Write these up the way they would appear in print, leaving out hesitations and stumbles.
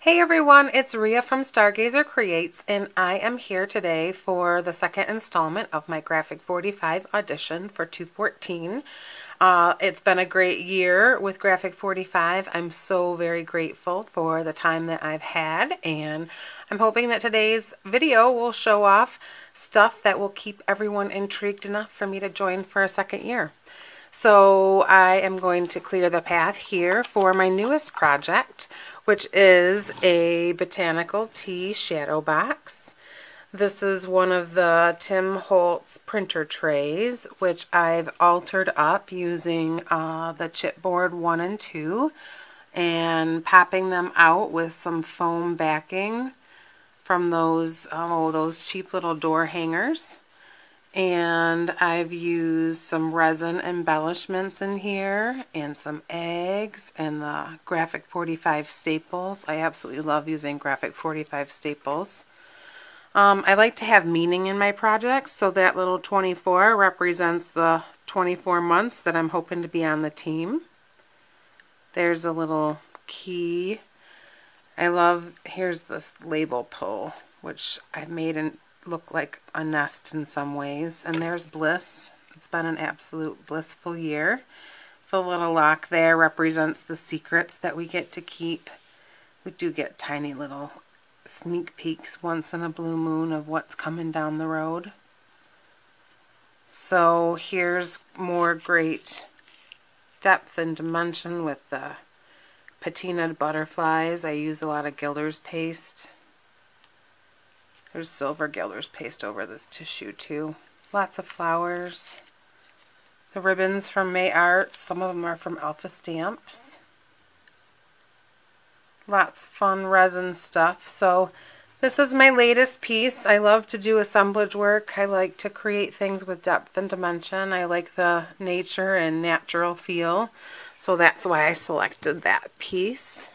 Hey everyone, it's Rhea from Stargazer Creates, and I am here today for the second installment of my Graphic 45 audition for 214. It's been a great year with Graphic 45. I'm so very grateful for the time that I've had, and I'm hoping that today's video will show off stuff that will keep everyone intrigued enough for me to join for a second year. So I am going to clear the path here for my newest project, which is a botanical tea shadow box. This is one of the Tim Holtz printer trays, which I've altered up using the chipboard 1 and 2 and popping them out with some foam backing from those cheap little door hangers. And I've used some resin embellishments in here and some eggs and the Graphic 45 staples. I absolutely love using Graphic 45 staples. I like to have meaning in my projects, so that little 24 represents the 24 months that I'm hoping to be on the team. There's a little key. Here's this label pull, which I've made in look like a nest in some ways. And there's bliss. It's been an absolute blissful year. The little lock there represents the secrets that we get to keep. We do get tiny little sneak peeks once in a blue moon of what's coming down the road. So here's more great depth and dimension with the patinaed butterflies. I use a lot of Gilder's paste. There's silver Gilder's paste over this tissue too. Lots of flowers. The ribbons from May Arts. Some of them are from Alpha Stamps. Lots of fun resin stuff. So this is my latest piece. I love to do assemblage work. I like to create things with depth and dimension. I like the nature and natural feel. So that's why I selected that piece.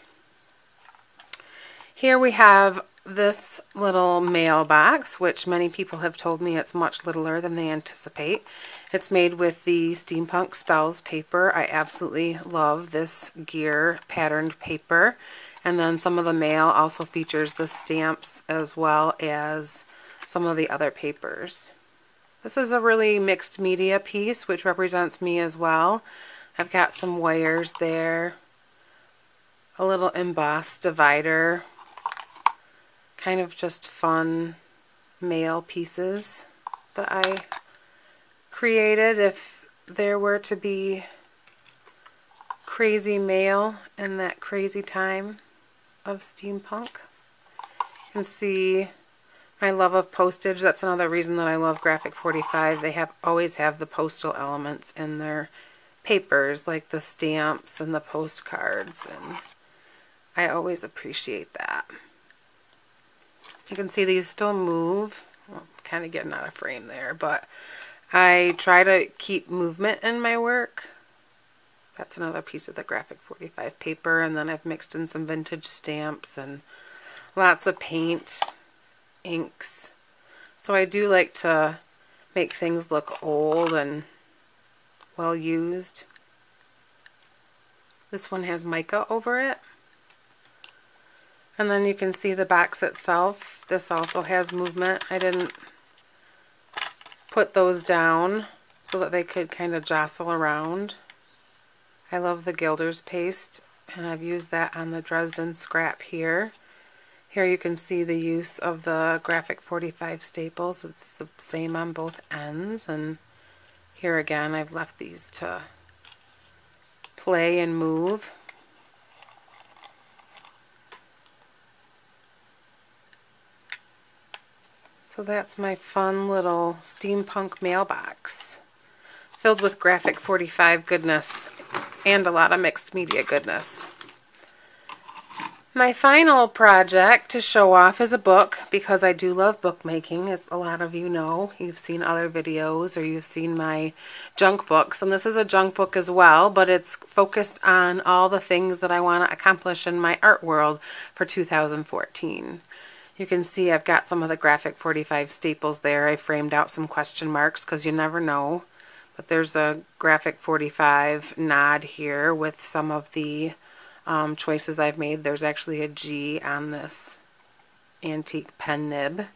Here we have this little mailbox, which many people have told me it's much littler than they anticipate. It's made with the Steampunk Spells paper. I absolutely love this gear patterned paper. And then some of the mail also features the stamps as well as some of the other papers. This is a really mixed media piece, which represents me as well. I've got some wires there, a little embossed divider, kind of just fun mail pieces that I created if there were to be crazy mail in that crazy time of steampunk. You can see my love of postage. That's another reason that I love Graphic 45. They always have the postal elements in their papers, like the stamps and the postcards, and I always appreciate that. You can see these still move. Well, kind of getting out of frame there, but I try to keep movement in my work. That's another piece of the Graphic 45 paper, and then I've mixed in some vintage stamps and lots of paint, inks. So I do like to make things look old and well used. This one has mica over it. And then you can see the box itself. This also has movement. I didn't put those down so that they could kind of jostle around. I love the Gilder's paste, and I've used that on the Dresden scrap here. Here you can see the use of the Graphic 45 staples. It's the same on both ends, and here again I've left these to play and move. So that's my fun little steampunk mailbox filled with Graphic 45 goodness and a lot of mixed media goodness. My final project to show off is a book, because I do love bookmaking, as a lot of you know. You've seen other videos or you've seen my junk books, and this is a junk book as well, but it's focused on all the things that I want to accomplish in my art world for 2014. You can see I've got some of the Graphic 45 staples there. I framed out some question marks because you never know. But there's a Graphic 45 nod here with some of the choices I've made. There's actually a G on this antique pen nib.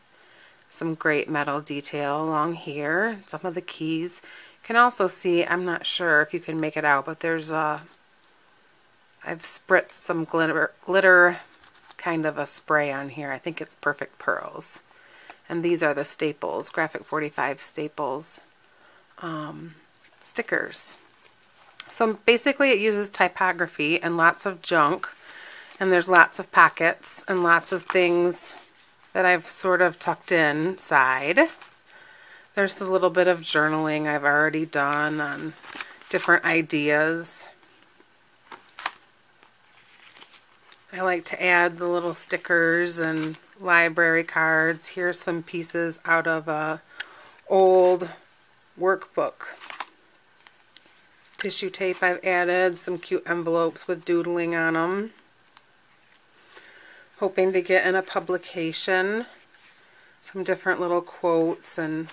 Some great metal detail along here. Some of the keys. You can also see, I'm not sure if you can make it out, but there's I've spritzed some glitter kind of a spray on here. I think it's Perfect Pearls. And these are the staples, Graphic 45 staples stickers. So basically it uses typography and lots of junk, and there's lots of pockets and lots of things that I've sort of tucked inside. There's a little bit of journaling I've already done on different ideas. I like to add the little stickers and library cards. Here's some pieces out of a old workbook. Tissue tape I've added, some cute envelopes with doodling on them. Hoping to get in a publication. Some different little quotes and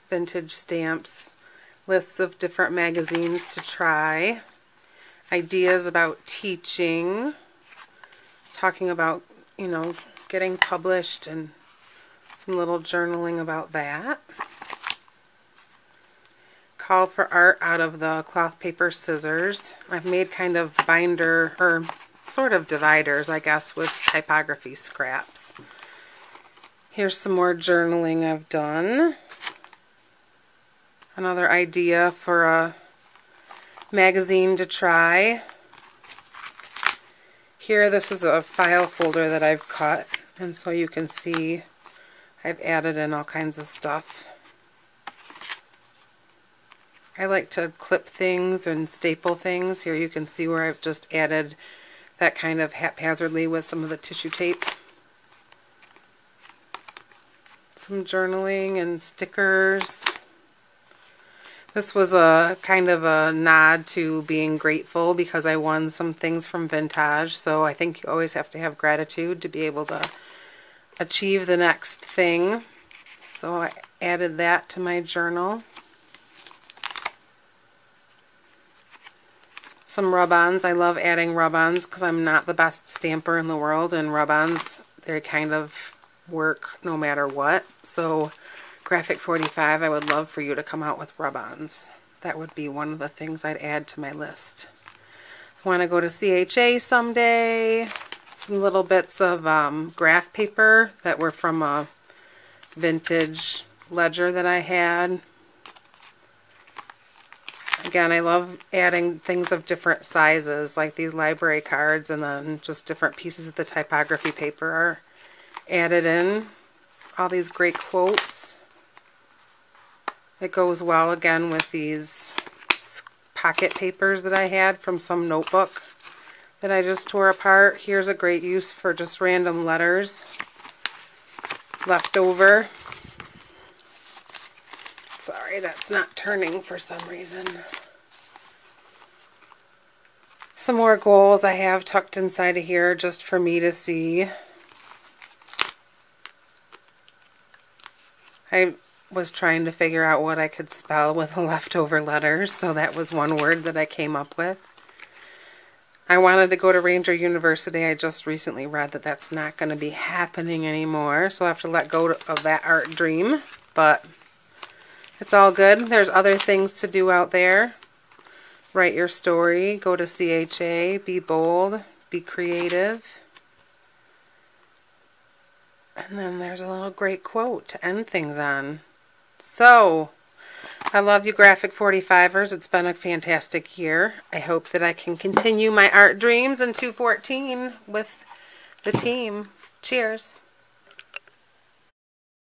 vintage stamps. Lists of different magazines to try. Ideas about teaching. Talking about, you know, getting published, and some little journaling about that. Call for art out of the cloth, paper, scissors. I've made kind of binder, or sort of dividers, I guess, with typography scraps. Here's some more journaling I've done. Another idea for a magazine to try. Here, this is a file folder that I've cut, and so you can see I've added in all kinds of stuff. I like to clip things and staple things. Here you can see where I've just added that kind of haphazardly with some of the tissue tape. Some journaling and stickers. This was a kind of a nod to being grateful because I won some things from Vintage, so I think you always have to have gratitude to be able to achieve the next thing. So I added that to my journal. Some rub-ons. I love adding rub-ons because I'm not the best stamper in the world, and rub-ons, they kind of work no matter what. So Graphic 45, I would love for you to come out with rub-ons. That would be one of the things I'd add to my list. I want to go to CHA someday. Some little bits of graph paper that were from a vintage ledger that I had. Again, I love adding things of different sizes, like these library cards, and then just different pieces of the typography paper are added in. All these great quotes. It goes well again with these pocket papers that I had from some notebook that I just tore apart. Here's a great use for just random letters left over. Sorry, that's not turning for some reason. Some more goals I have tucked inside of here just for me to see. I was trying to figure out what I could spell with the leftover letters, so that was one word that I came up with. I wanted to go to Ranger University. I just recently read that that's not going to be happening anymore, so I have to let go of that art dream, but it's all good. There's other things to do out there. Write your story, go to CHA, be bold, be creative. And then there's a little great quote to end things on. So, I love you Graphic 45ers. It's been a fantastic year. I hope that I can continue my art dreams in 2014 with the team. Cheers.